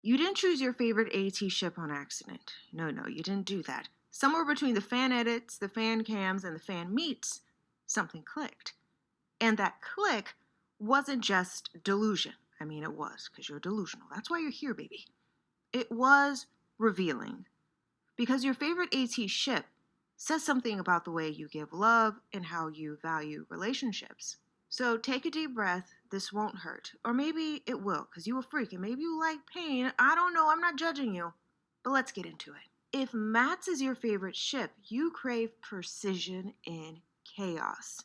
You didn't choose your favorite AT ship on accident. No, you didn't do that. Somewhere between the fan edits, the fan cams, and the fan meets, something clicked. And that click wasn't just delusion. I mean, it was, because you're delusional. That's why you're here, baby. It was revealing. Because your favorite AT ship says something about the way you give love and how you value relationships. So take a deep breath. This won't hurt. Or maybe it will, because you a freak and maybe you like pain. I don't know. I'm not judging you. But let's get into it. If MATZ is your favorite ship, you crave precision in chaos.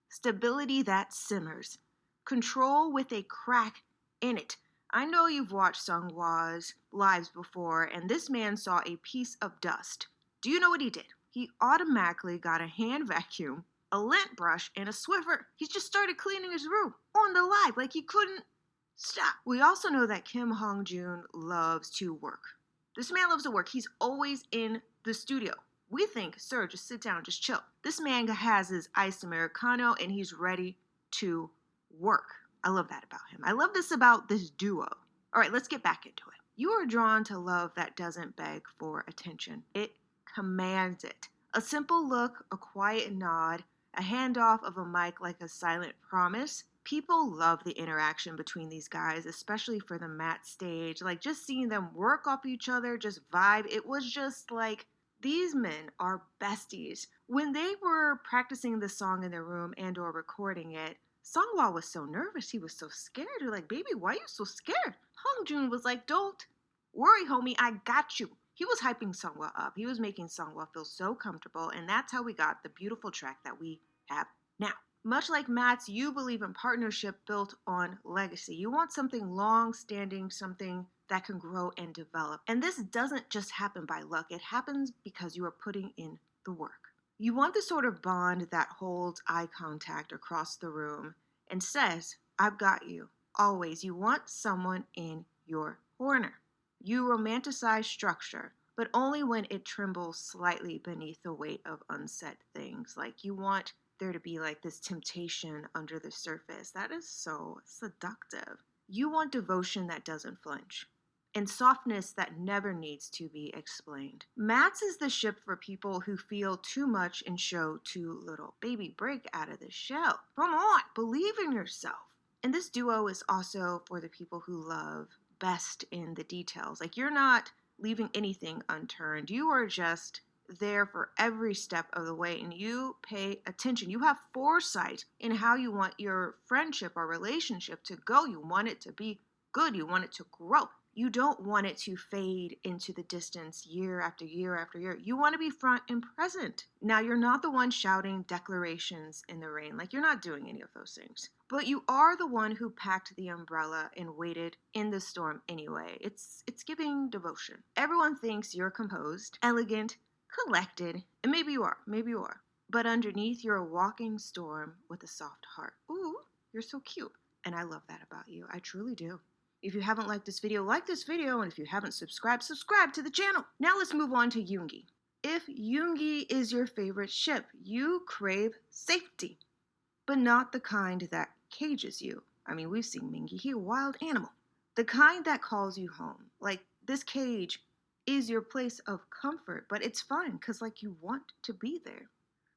Stability that simmers. Control with a crack in it. I know you've watched Sungwa's lives before, and this man saw a piece of dust. Do you know what he did? He automatically got a hand vacuum, a lint brush, and a Swiffer. He just started cleaning his room on the live like he couldn't stop. We also know that Kim Hong-joon loves to work. This man loves to work. He's always in the studio. We think, sir, just sit down, just chill. This man has his iced Americano and he's ready to work. I love that about him. I love this about this duo. All right, let's get back into it. You are drawn to love that doesn't beg for attention. It commands it. A simple look, a quiet nod, a handoff of a mic like a silent promise. People love the interaction between these guys, especially for the MATZ stage. Like just seeing them work off each other, just vibe. It was just like, these men are besties. When they were practicing the song in their room and or recording it, Sungwa was so nervous. He was so scared. You're like, baby, why are you so scared? Hongjoon was like, don't worry, homie. I got you. He was hyping Sungwa up. He was making Sungwa feel so comfortable. And that's how we got the beautiful track that we have now. Much like MATZ, you believe in partnership built on legacy. You want something long-standing, something that can grow and develop. And this doesn't just happen by luck. It happens because you are putting in the work. You want the sort of bond that holds eye contact across the room and says, I've got you, always. You want someone in your corner. You romanticize structure, but only when it trembles slightly beneath the weight of unsaid things. Like you want there to be like this temptation under the surface. That is so seductive. You want devotion that doesn't flinch and softness that never needs to be explained. MATZ is the ship for people who feel too much and show too little. Baby, break out of the shell. Come on, believe in yourself. And this duo is also for the people who love best in the details. Like you're not leaving anything unturned. You are just there for every step of the way and you pay attention. You have foresight in how you want your friendship or relationship to go. You want it to be good. You want it to grow. You don't want it to fade into the distance year after year after year. You want to be front and present. Now, you're not the one shouting declarations in the rain. Like, you're not doing any of those things. But you are the one who packed the umbrella and waited in the storm anyway. It's giving devotion. Everyone thinks you're composed, elegant, collected, and maybe you are. But underneath, you're a walking storm with a soft heart. Ooh, you're so cute. And I love that about you. I truly do. If you haven't liked this video, like this video, and if you haven't subscribed, subscribe to the channel. Now let's move on to YunGi. If YunGi is your favorite ship, you crave safety, but not the kind that cages you. I mean, we've seen Mingi, he's a wild animal. The kind that calls you home. Like, this cage is your place of comfort, but it's fun because, like, you want to be there.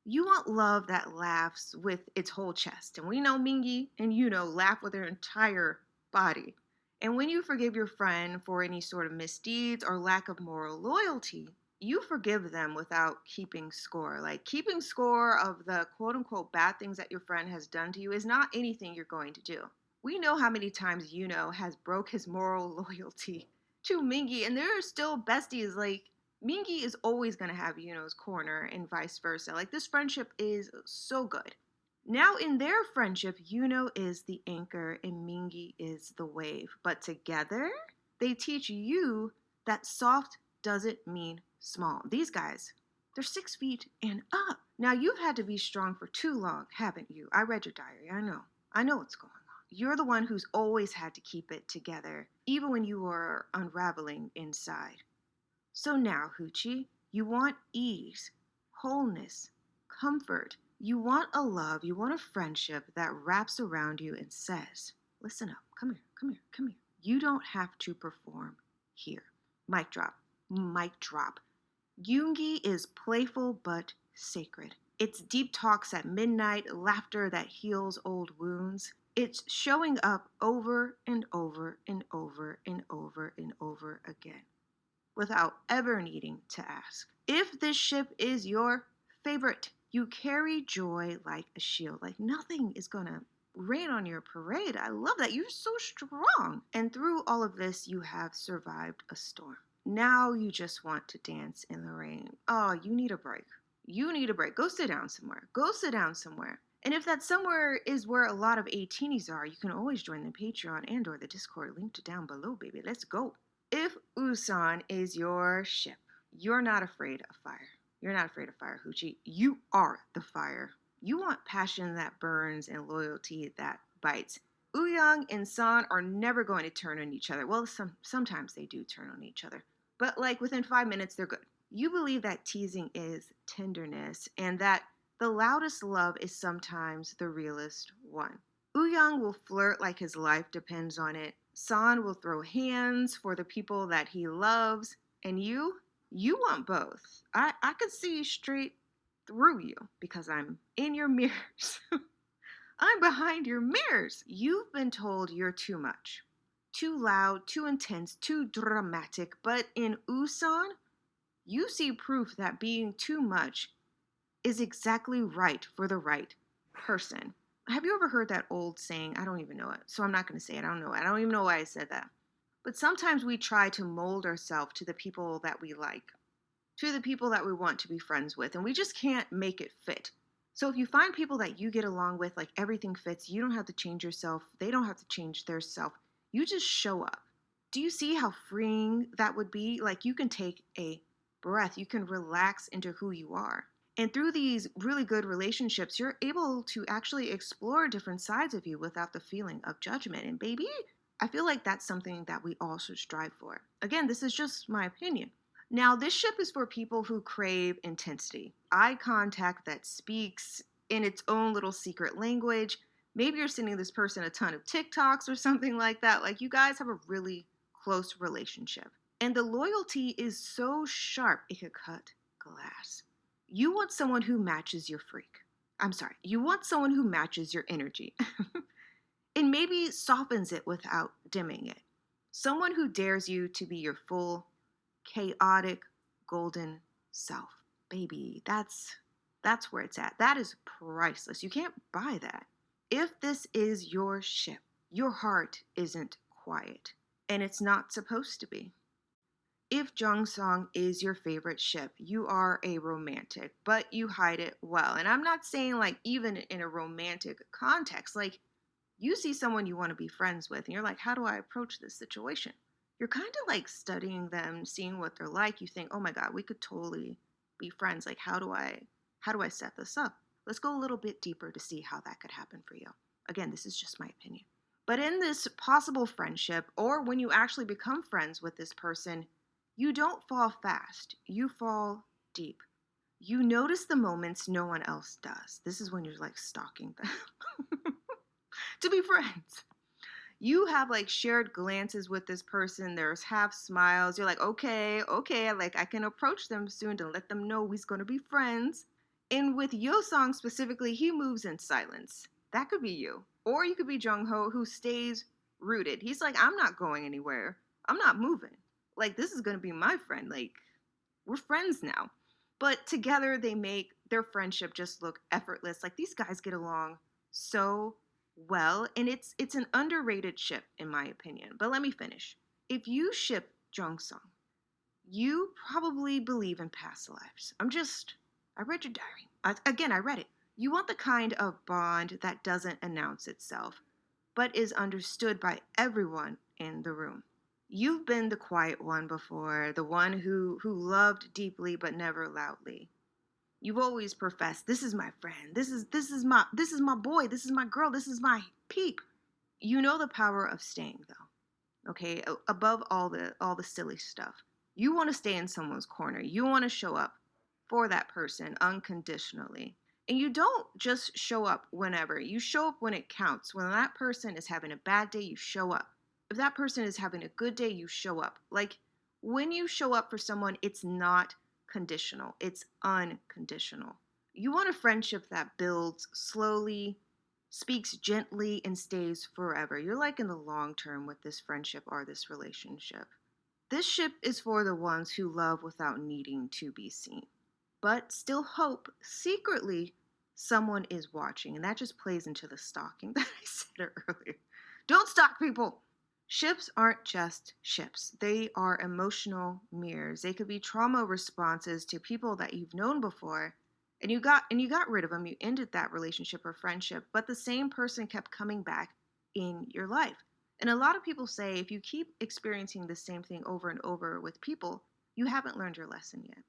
You want love that laughs with its whole chest. And we know Mingi and laugh with their entire body. And when you forgive your friend for any sort of misdeeds or lack of moral loyalty, you forgive them without keeping score. Like, keeping score of the quote-unquote bad things that your friend has done to you is not anything you're going to do. We know how many times has broke his moral loyalty to Mingi, and there are still besties. Like, Mingi is always going to have Yuno's corner and vice versa. Like, this friendship is so good. Now, in their friendship, Yuno is the anchor and Mingi is the wave. But together, they teach you that soft doesn't mean small. These guys, they're 6 feet and up. Now, you've had to be strong for too long, haven't you? I read your diary. I know what's going on. You're the one who's always had to keep it together, even when you were unraveling inside. So now, Hoochie, you want ease, wholeness, comfort. You want a love, you want a friendship that wraps around you and says, listen up, come here. You don't have to perform here. Mic drop. Mic drop. YunGi is playful but sacred. It's deep talks at midnight, laughter that heals old wounds. It's showing up over and over and over and over and over again without ever needing to ask. If this ship is your favorite, you carry joy like a shield. Like nothing is gonna rain on your parade. I love that. You're so strong. And through all of this, you have survived a storm. Now you just want to dance in the rain. Oh, you need a break. You need a break. Go sit down somewhere. Go sit down somewhere. And if that somewhere is where a lot of ATEEZ are, you can always join the Patreon and or the Discord linked down below, baby. Let's go. If WooSan is your ship, you're not afraid of fire. You're not afraid of fire, Hoochie. You are the fire. You want passion that burns and loyalty that bites. Wooyoung and San are never going to turn on each other. Well, sometimes they do turn on each other. But like within 5 minutes, they're good. You believe that teasing is tenderness and that the loudest love is sometimes the realest one. Wooyoung will flirt like his life depends on it. San will throw hands for the people that he loves. And you want both. I could see straight through you because I'm in your mirrors. I'm behind your mirrors. You've been told you're too much. Too loud, too intense, too dramatic. But in WooSan, you see proof that being too much is exactly right for the right person. Have you ever heard that old saying? I don't even know it, so I'm not going to say it. I don't know it. I don't even know why I said that. But sometimes we try to mold ourselves to the people that we like, to the people that we want to be friends with, and we just can't make it fit. So if you find people that you get along with, like everything fits, you don't have to change yourself, they don't have to change their self. You just show up. Do you see how freeing that would be? Like you can take a breath, you can relax into who you are. And through these really good relationships, you're able to actually explore different sides of you without the feeling of judgment. And baby, I feel like that's something that we all should strive for. Again, this is just my opinion. Now, this ship is for people who crave intensity, eye contact that speaks in its own little secret language. Maybe you're sending this person a ton of TikToks or something like that. Like you guys have a really close relationship. And the loyalty is so sharp, it could cut glass. You want someone who matches your freak. You want someone who matches your energy. And maybe softens it without dimming it. Someone who dares you to be your full, chaotic, golden self. Baby, that's where it's at. That is priceless. You can't buy that. If this is your ship, your heart isn't quiet. And it's not supposed to be. If JongSang is your favorite ship, you are a romantic, but you hide it well. And I'm not saying like even in a romantic context, like you see someone you want to be friends with and you're like, how do I approach this situation? You're kind of like studying them, seeing what they're like. You think, oh my God, we could totally be friends. Like, how do I set this up? Let's go a little bit deeper to see how that could happen for you. Again, this is just my opinion. But in this possible friendship, or when you actually become friends with this person, you don't fall fast, you fall deep. You notice the moments no one else does. This is when you're like stalking them to be friends. You have like shared glances with this person. There's half smiles. You're like, okay, like I can approach them soon to let them know we're going to be friends. And with YoSang specifically, he moves in silence. That could be you. Or you could be Jungho, who stays rooted. He's like, I'm not going anywhere. I'm not moving. Like, this is going to be my friend. Like, we're friends now. But together, they make their friendship just look effortless. Like, these guys get along so well. And it's an underrated ship, in my opinion. But let me finish. If you ship JongSang, you probably believe in past lives. I read your diary. I read it. You want the kind of bond that doesn't announce itself, but is understood by everyone in the room. You've been the quiet one before, the one who loved deeply but never loudly. You've always professed, this is my friend, this is my boy, this is my girl, this is my peep. You know the power of staying though. Okay, above all the silly stuff. You want to stay in someone's corner. You want to show up for that person unconditionally. And you don't just show up whenever. You show up when it counts. When that person is having a bad day, you show up. If that person is having a good day, you show up. Like, When you show up for someone, it's not conditional, it's unconditional. You want a friendship that builds slowly, speaks gently, and stays forever. You're like in the long term with this friendship or this relationship. This ship is for the ones who love without needing to be seen, but still hope secretly someone is watching. And that just plays into the stalking that I said earlier. Don't stalk people. Ships aren't just ships. They are emotional mirrors. They could be trauma responses to people that you've known before, and you got rid of them. You ended that relationship or friendship, but the same person kept coming back in your life. And a lot of people say if you keep experiencing the same thing over and over with people, you haven't learned your lesson yet.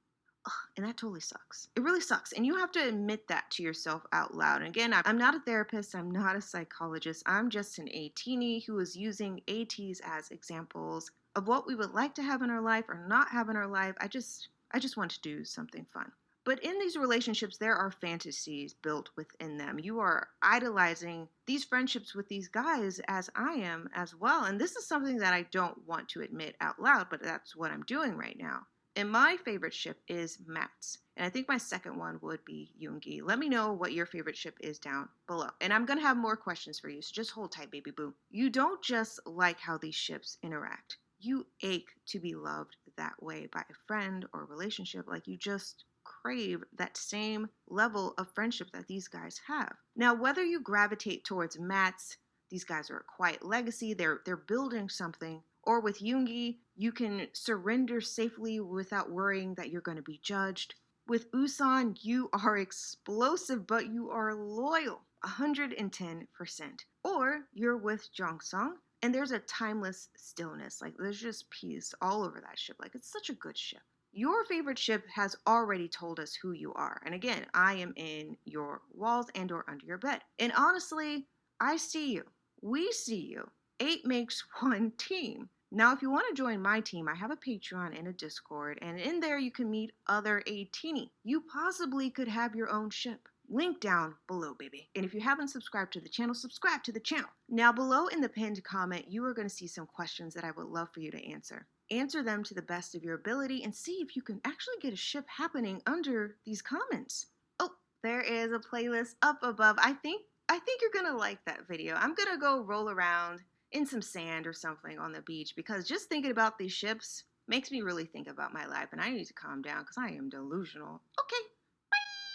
Ugh, and that totally sucks. It really sucks. And you have to admit that to yourself out loud. And again, I'm not a therapist. I'm not a psychologist. I'm just an A-teenie who is using ATEEZ as examples of what we would like to have in our life or not have in our life. I just want to do something fun. But in these relationships, there are fantasies built within them. You are idolizing these friendships with these guys as I am as well. And this is something that I don't want to admit out loud, but that's what I'm doing right now. And my favorite ship is MATZ. And I think my second one would be YunGi. Let me know what your favorite ship is down below. And I'm going to have more questions for you, so just hold tight, baby boo. You don't just like how these ships interact. You ache to be loved that way by a friend or relationship. Like you just crave that same level of friendship that these guys have. Now, whether you gravitate towards MATZ, these guys are a quiet legacy, they're building something, or with YunGi, you can surrender safely without worrying that you're going to be judged. With WooSan, you are explosive, but you are loyal, 110%. Or you're with JongSang, and there's a timeless stillness. Like there's just peace all over that ship. Like it's such a good ship. Your favorite ship has already told us who you are. And again, I am in your walls and or under your bed. And honestly, I see you. We see you. 8 makes one team. Now, if you want to join my team, I have a Patreon and a Discord, and in there you can meet other A-teenie. You possibly could have your own ship. Link down below, baby. And if you haven't subscribed to the channel, subscribe to the channel. Now, below in the pinned comment, you are going to see some questions that I would love for you to answer. Answer them to the best of your ability and see if you can actually get a ship happening under these comments. Oh, there is a playlist up above. I think you're going to like that video. I'm going to go roll around in some sand or something on the beach because just thinking about these ships makes me really think about my life and I need to calm down because I am delusional. Okay.